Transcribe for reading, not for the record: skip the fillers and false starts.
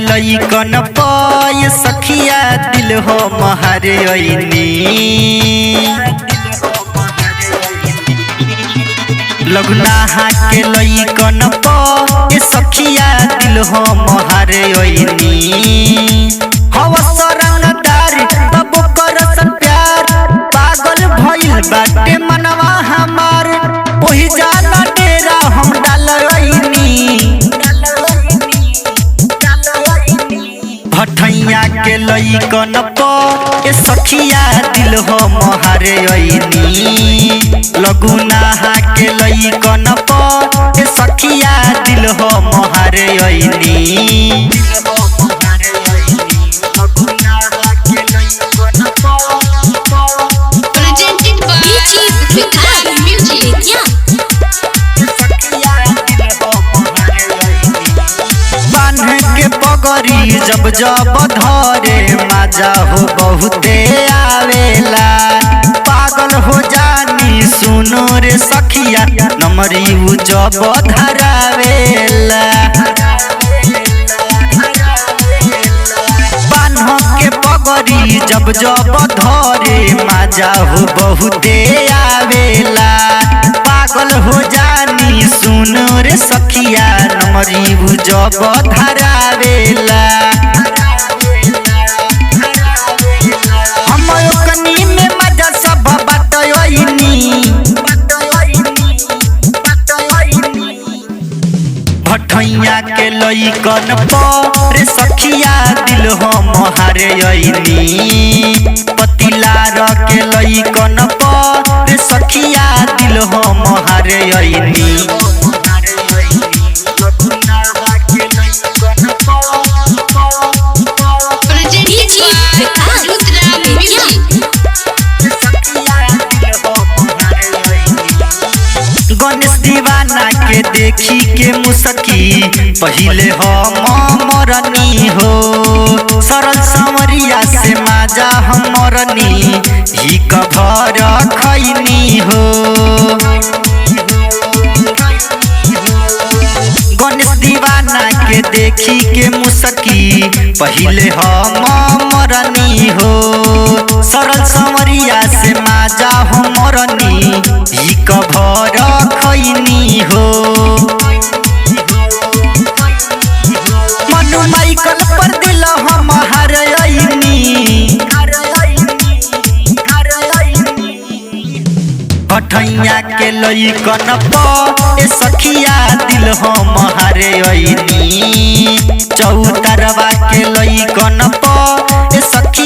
लइकन पाय सखिया दिल हो महारे ओइनी लगुनाहा के लइकन पाय सखिया दिल हो महारे ओइनी हवस रंगदार तब करसन प्यार पागल भइल बाटे मनवा हमार ओही जाला डेरा हम डालनी भठैया के लइकन पे सखिया दिल हो महारे ओइनी लगुनाहा के लइकन पे सखिया दिल हो महारे ओइनी जब जब धरे मजा हो बहुते आवेला पागल हो जानी सुनो रे सखिया नमरी जब धरावेला बान्ह के पगड़ी जब जब धरे मजा हो बहुते आवेला पागल हो जानी सुनो रे सखिया नमरी जब धरावेला भठैया के लइकन पे सखिया दिल हो महारे ओइनी पतिलार के लइकन पे सखिया दिल हो महारे ओइनी गणेश दीवाना के देखी के मुसकी पहिले हम मरनी हो सरल संवरिया से माजा हम मरनी ही कभर खैनी हो गणेश दीवाना के देखी के मुसकी पहिले हम मरनी हो सरल संवरिया से माजा हम मरनी ही कभर खैनी हो मनु माइकल पर दिल हम हरैनी भठैया के लइकन पे सखिया दिल हम हरे ओइनी चौतरवा के लइकन पे सखिया